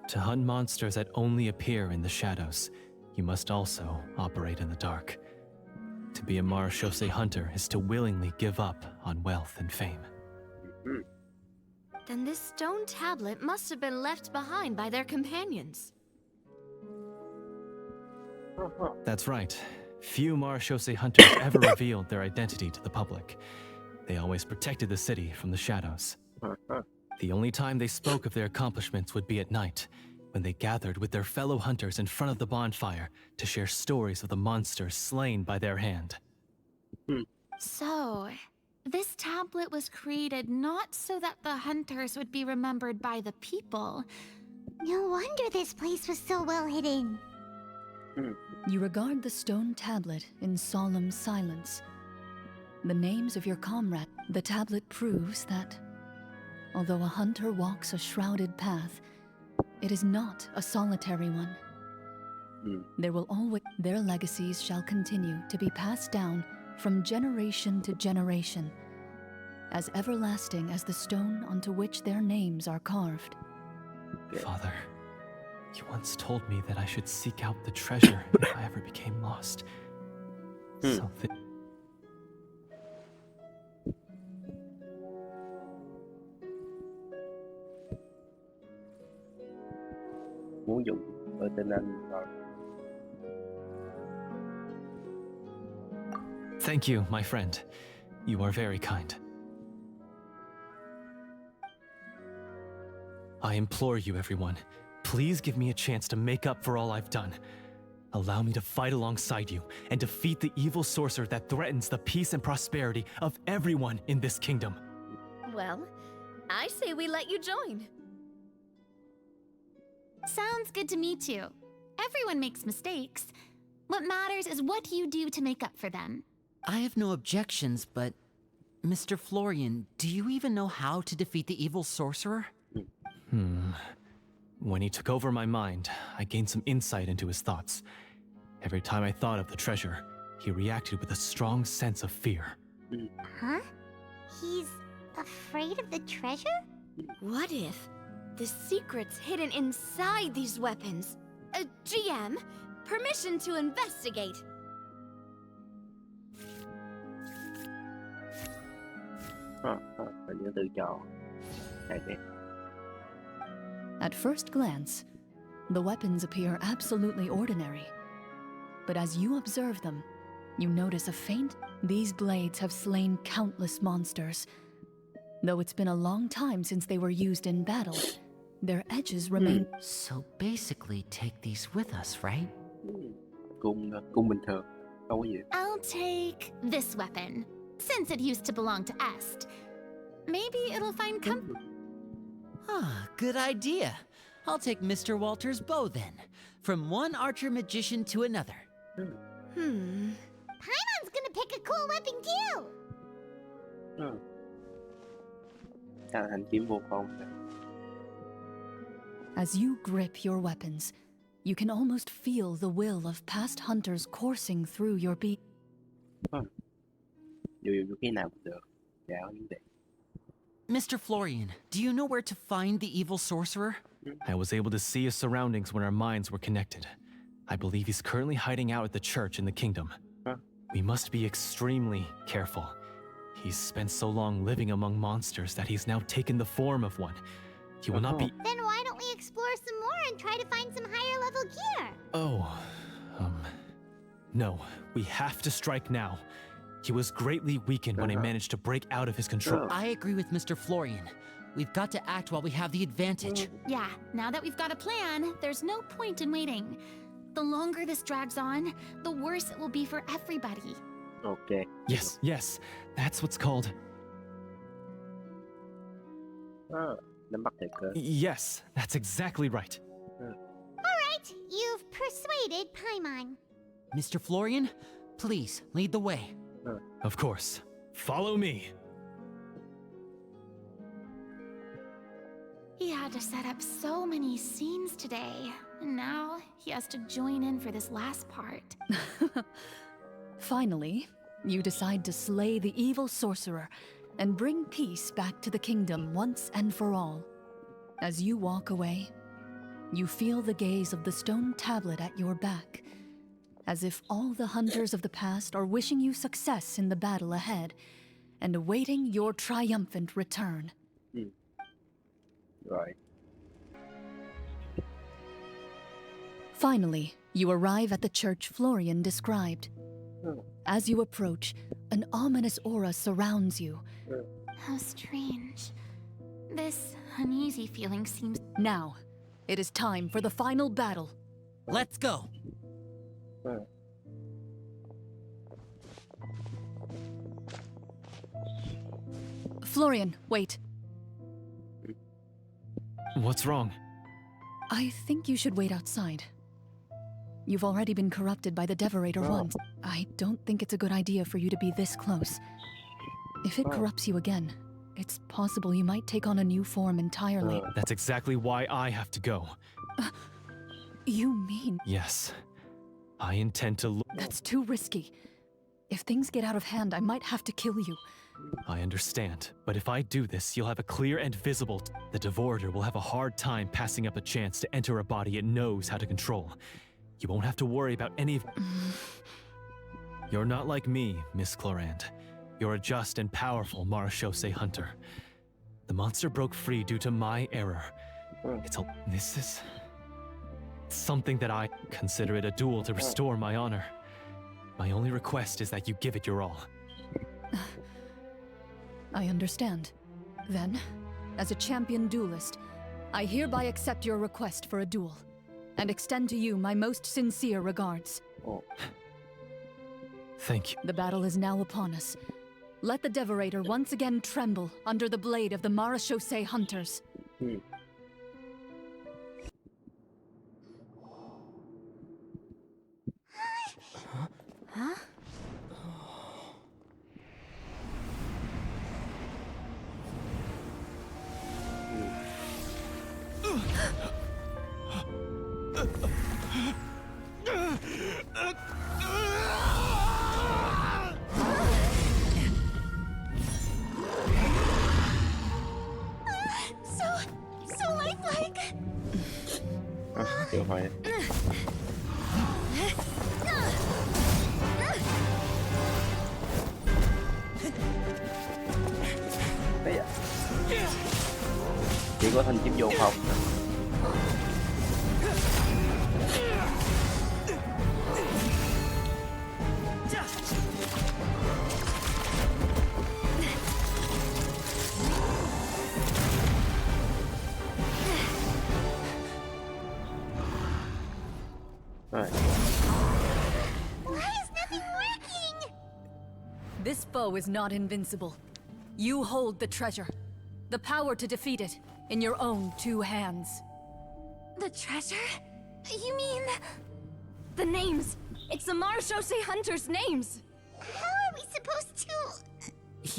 To hunt monsters that only appear in the shadows, you must also operate in the dark. To be a marechaussee hunter is to willingly give up on wealth and fame. Then this stone tablet must have been left behind by their companions. That's right. Few marechaussee hunters ever revealed their identity to the public. They always protected the city from the shadows. The only time they spoke of their accomplishments would be at night, when they gathered with their fellow hunters in front of the bonfire to share stories of the monsters slain by their hand. So, this tablet was created not so that the hunters would be remembered by the people. No wonder this place was so well hidden. You regard the stone tablet in solemn silence. The names of your comrade. The tablet proves that, although a hunter walks a shrouded path, it is not a solitary one. There will always their legacies shall continue to be passed down from generation to generation, as everlasting as the stone onto which their names are carved. Father, you once told me that I should seek out the treasure if I ever became lost. Something. Muốn dùng ở tên anh rồi. Thank you, my friend. You are very kind. I implore you, everyone, please give me a chance to make up for all I've done. Allow me to fight alongside you and defeat the evil sorcerer that threatens the peace and prosperity of everyone in this kingdom. Well, I say we let you join. Sounds good to me too. Everyone makes mistakes. What matters is what you do to make up for them. I have no objections, but Mr. Florian, do you even know how to defeat the evil sorcerer? When he took over my mind, I gained some insight into his thoughts. Every time I thought of the treasure, he reacted with a strong sense of fear. Huh? He's afraid of the treasure? What if the secret's hidden inside these weapons? GM, permission to investigate. Mình nhớ tự chọn. Hay thế. At first glance, the weapons appear absolutely ordinary. But as you observe them, you notice a faint... These blades have slain countless monsters. Though it's been a long time since they were used in battle, their edges remain... So basically take these with us, right? Cung bình thường. Không có gì. I'll take this weapon, since it used to belong to Est. Maybe it'll find comfort. Ah, good idea. I'll take Mr. Walter's bow then. From one archer magician to another. Paimon's gonna pick a cool weapon too! Chắc là thanh kiếm vô phong. As you grip your weapons, you can almost feel the will of past hunters coursing through your beat. Dù dù cái nào cũng được. Dạ, không vấn đề. Mr. Florian, do you know where to find the evil sorcerer? I was able to see his surroundings when our minds were connected. I believe he's currently hiding out at the church in the kingdom. We must be extremely careful. He's spent so long living among monsters that he's now taken the form of one. He will not be... Then why don't we explore some more and try to find some higher level gear? No, we have to strike now. He was greatly weakened when I managed to break out of his control. I agree with Mr. Florian. We've got to act while we have the advantage. Yeah, now that we've got a plan, there's no point in waiting. The longer this drags on, the worse it will be for everybody. Ok. Yes, that's what's called... Nắm bắt thời cơ. Yes, that's exactly right. Alright, you've persuaded Paimon. Mr. Florian, please lead the way. Of course. Follow me. He had to set up so many scenes today, and now he has to join in for this last part. Finally, you decide to slay the evil sorcerer and bring peace back to the kingdom once and for all. As you walk away, you feel the gaze of the stone tablet at your back, as if all the hunters of the past are wishing you success in the battle ahead and awaiting your triumphant return. Rồi. Finally, you arrive at the church Florian described. As you approach, an ominous aura surrounds you. How strange. This uneasy feeling seems... Now, it is time for the final battle. Let's go. Florian, wait. What's wrong? I think you should wait outside. You've already been corrupted by the Devorator once. I don't think it's a good idea for you to be this close. If it corrupts you again, it's possible you might take on a new form entirely. That's exactly why I have to go. You mean... Yes. I intend to look... That's too risky. If things get out of hand, I might have to kill you. I understand, but if I do this, you'll have a clear and visible... The Devorator will have a hard time passing up a chance to enter a body it knows how to control. You won't have to worry about any of... You're not like me, Miss Clorinde. You're a just and powerful Marechaussee hunter. The monster broke free due to my error. This is... something that I consider it a duel to restore my honor. My only request is that you give it your all. I understand. Then, as a champion duelist, I hereby accept your request for a duel, and extend to you my most sincere regards. Thank you. The battle is now upon us. Let the Devorator once again tremble under the blade of the Marechaussee hunters. Huh? So lifelike. Được rồi. Đấy ạ. Chỉ có thanh kiếm vô không? Rồi. Why is nothing working? This foe is not invincible. You hold the treasure, the power to defeat it, in your own two hands. The treasure? You mean... The names! It's the Marechaussee hunters' names! How are we supposed to...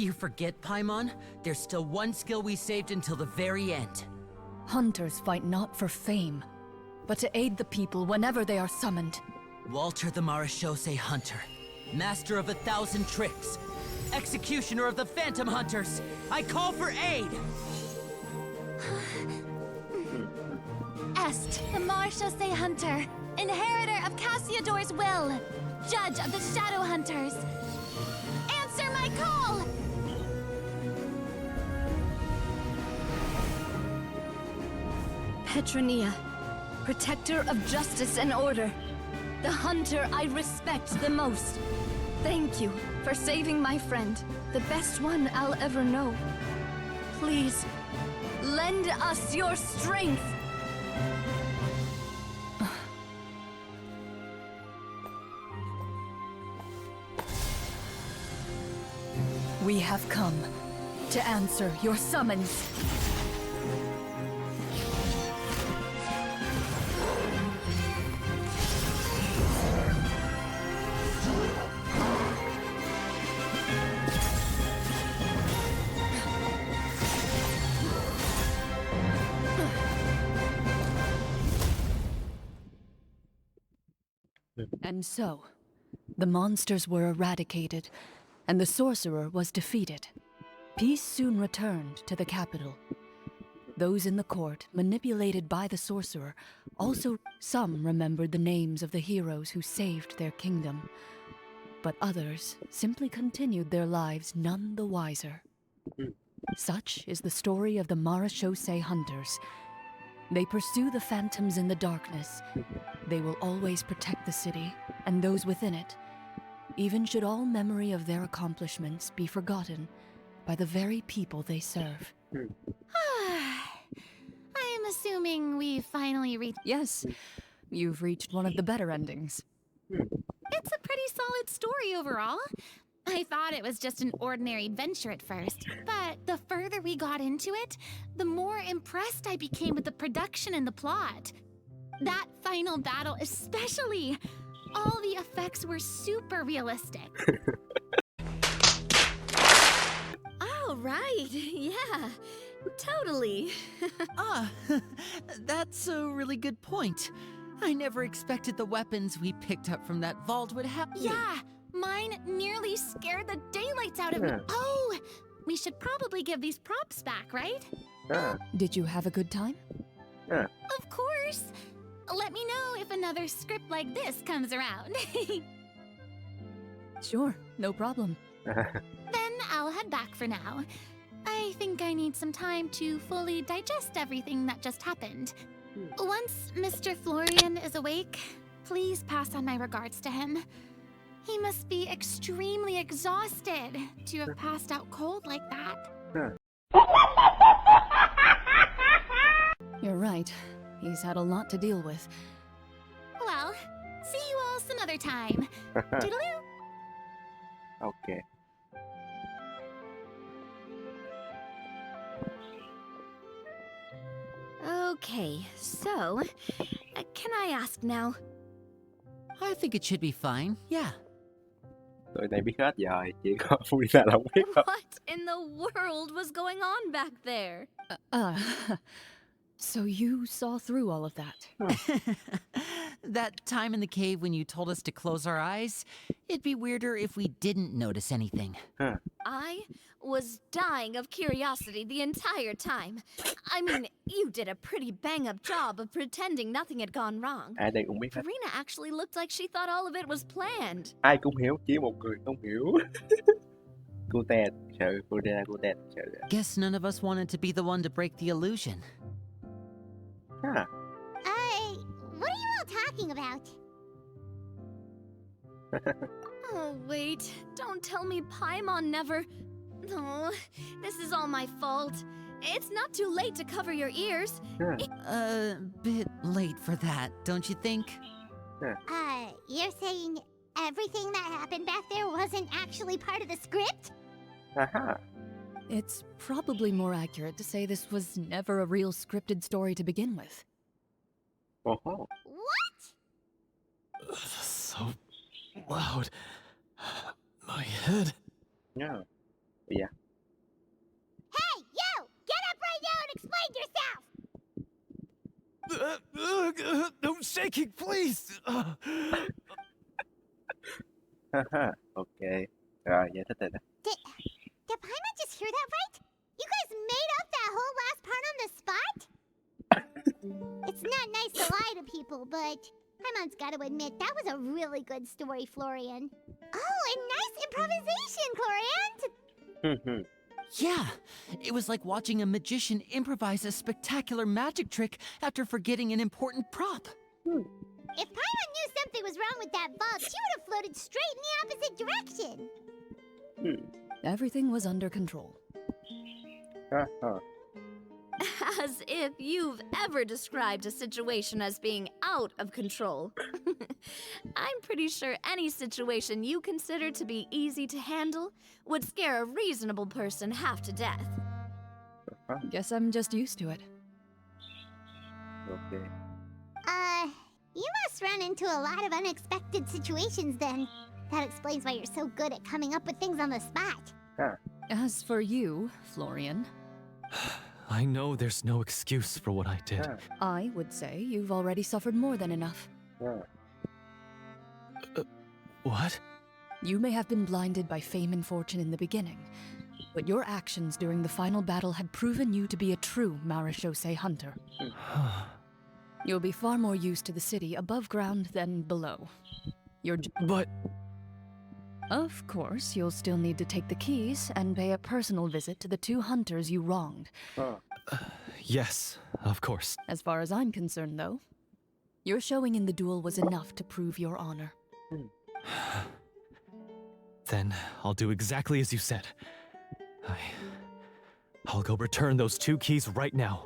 You forget, Paimon? There's still one skill we saved until the very end. Hunters fight not for fame, but to aid the people whenever they are summoned. Walter the Marechaussee Hunter, master of 1,000 tricks, executioner of the Phantom Hunters, I call for aid! Est, the Marechaussee Hunter, inheritor of Cassiodor's will, judge of the Shadow Hunters. Answer my call! Petronia, protector of justice and order. The hunter I respect the most. Thank you for saving my friend, the best one I'll ever know. Please, lend us your strength. We have come to answer your summons. And so, the monsters were eradicated, and the sorcerer was defeated. Peace soon returned to the capital. Those in the court, manipulated by the sorcerer, also some remembered the names of the heroes who saved their kingdom. But others simply continued their lives none the wiser. Such is the story of the Marechaussee Hunters. They pursue the phantoms in the darkness. They will always protect the city and those within it, even should all memory of their accomplishments be forgotten by the very people they serve. I am assuming we've finally reached. Yes, you've reached one of the better endings. It's a pretty solid story overall. I thought it was just an ordinary adventure at first, but the further we got into it, the more impressed I became with the production and the plot. That final battle especially. All the effects were super realistic. Oh, right. Yeah, totally. That's a really good point. I never expected the weapons we picked up from that vault would have. Yeah, mine nearly scared the daylights out of me. Oh, we should probably give these props back, right? Did you have a good time? Of course. Let me know if another script like this comes around. Sure, no problem. Then I'll head back for now. I think I need some time to fully digest everything that just happened. Once Mr. Florian is awake, please pass on my regards to him. He must be extremely exhausted to have passed out cold like that. You're right. He's had a lot to deal with. Well, see you all some other time. Toodaloo! Ok. Okay, so, can I ask now? I think it should be fine, yeah. Tụi này biết hết rồi, chỉ có Furina là không biết thôi. What in the world was going on back there? So you saw through all of that? That time in the cave when you told us to close our eyes, it'd be weirder if we didn't notice anything. I was dying of curiosity the entire time. I mean, you did a pretty bang-up job of pretending nothing had gone wrong. Ai đây cũng biết hết. Karina actually looked like she thought all of it was planned. Ai cũng hiểu, chỉ một người không hiểu. Cô ta sợ, Furina cô ta sợ. Guess none of us wanted to be the one to break the illusion. What are you all talking about? Oh, wait. Don't tell me Paimon never... Oh, this is all my fault. It's not too late to cover your ears. A bit late for that, don't you think? You're saying everything that happened back there wasn't actually part of the script? It's probably more accurate to say this was never a real scripted story to begin with. What? So loud. My head. Yeah. Yeah. Hey, you! Get up right now and explain yourself! No shaking, please! Ok. Rồi, giải thích rồi đó. Did Paimon just hear that right? You guys made up that whole last part on the spot? It's not nice to lie to people, but Paimon's got to admit that was a really good story, Florian. Oh, and nice improvisation, Clorinde! Yeah, it was like watching a magician improvise a spectacular magic trick after forgetting an important prop. If Paimon knew something was wrong with that vault, she would have floated straight in the opposite direction. Everything was under control. As if you've ever described a situation as being out of control. I'm pretty sure any situation you consider to be easy to handle would scare a reasonable person half to death. Guess I'm just used to it. Ok. You must run into a lot of unexpected situations then. That explains why you're so good at coming up with things on the spot. As for you, Florian, I know there's no excuse for what I did. I would say you've already suffered more than enough. What? You may have been blinded by fame and fortune in the beginning, but your actions during the final battle had proven you to be a true marechaussee hunter. You'll be far more used to the city above ground than below. But... Of course, you'll still need to take the keys and pay a personal visit to the 2 hunters you wronged. Yes, of course. As far as I'm concerned, though, your showing in the duel was enough to prove your honor. Then I'll do exactly as you said. I'll go return those 2 keys right now.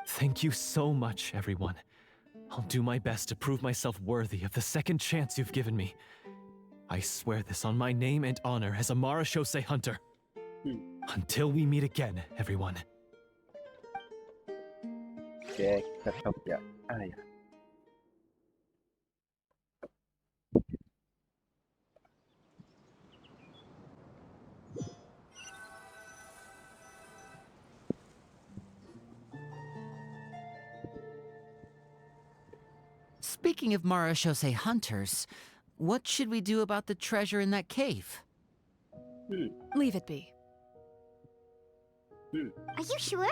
Thank you so much, everyone. I'll do my best to prove myself worthy of the second chance you've given me. I swear this on my name and honor as a marechaussee hunter. Until we meet again, everyone. Ok, thật không dạ. Ai à? Speaking of marechaussee hunters, what should we do about the treasure in that cave? Leave it be. Are you sure?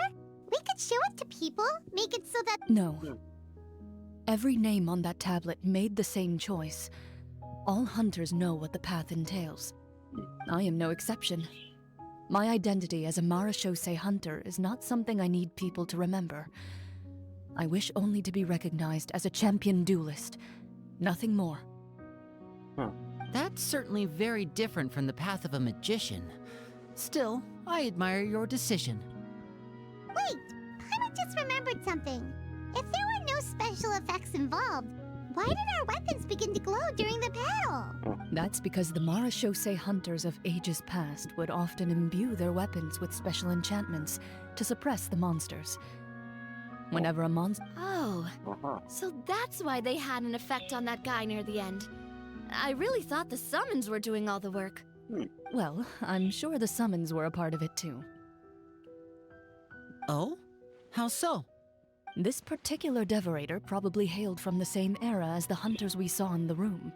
We could show it to people, make it so that... No. Every name on that tablet made the same choice. All hunters know what the path entails. I am no exception. My identity as a marechaussee hunter is not something I need people to remember. I wish only to be recognized as a champion duelist. Nothing more. That's certainly very different from the path of a magician. Still, I admire your decision. Wait! Paimon just remembered something. If there were no special effects involved, why did our weapons begin to glow during the battle? That's because the marechaussee hunters of ages past would often imbue their weapons with special enchantments to suppress the monsters. Whenever a monster... Oh, so that's why they had an effect on that guy near the end. I really thought the summons were doing all the work. Well, I'm sure the summons were a part of it too. Oh? How so? This particular devorator probably hailed from the same era as the hunters we saw in the room.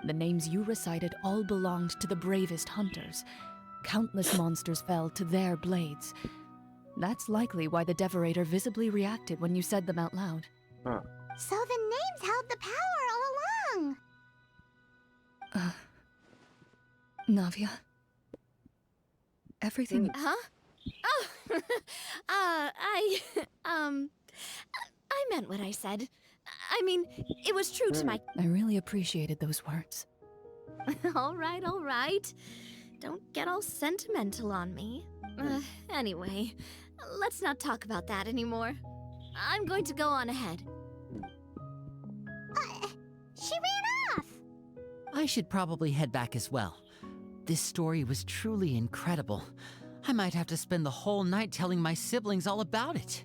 The names you recited all belonged to the bravest hunters. Countless monsters fell to their blades. That's likely why the devorator visibly reacted when you said them out loud. So the names held the power all along! Navia? Everything... Huh? Oh, I meant what I said. I mean, it was true to my... I really appreciated those words. All right. Don't get all sentimental on me. Anyway, let's not talk about that anymore. I'm going to go on ahead. She ran off! I should probably head back as well. This story was truly incredible. I might have to spend the whole night telling my siblings all about it.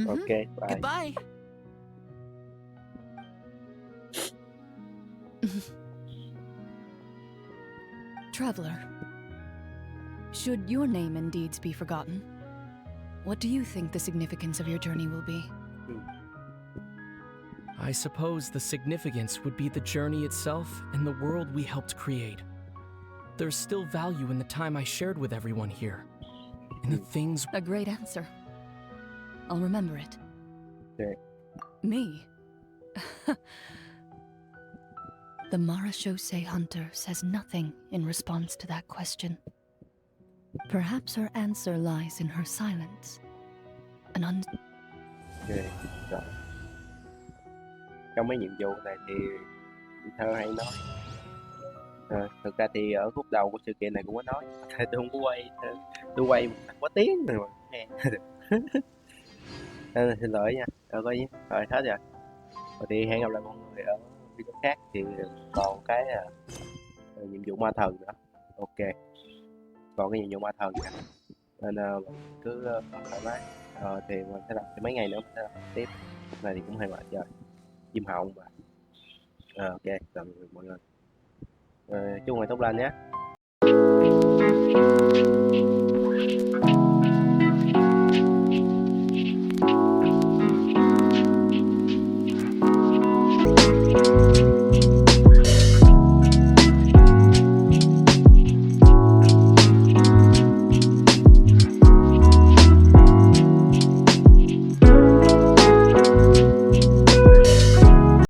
Ok, bye. Goodbye. Traveler, should your name and deeds be forgotten, what do you think the significance of your journey will be? I suppose the significance would be the journey itself and the world we helped create. There's still value in the time I shared with everyone here, and the things... A great answer. I'll remember it. Okay. Me? The marechaussee hunter says nothing in response to that question. Perhaps her answer lies in her silence. An Ok, rồi. Trong mấy nhiệm vụ này thì thơ hay nói. Thực ra thì ở khúc đầu của sự kiện này cũng có nói. Tôi không có quay, tôi quay quá tiếng rồi mà nghe được. Xin lỗi nha. Rồi hết rồi. Rồi thì hẹn gặp lại mọi người ở video khác, thì còn cái nhiệm vụ ma thần nữa. Ok. Còn cái nhiệm vụ ma thần nữa. Nên cứ thoải mái. Thì mình sẽ làm mấy ngày nữa mình sẽ làm tiếp. Hôm nay thì cũng hơi mệt rồi. Chim hồng và ok, tạm biệt mọi người. Chúc mọi người tốt lành nhé.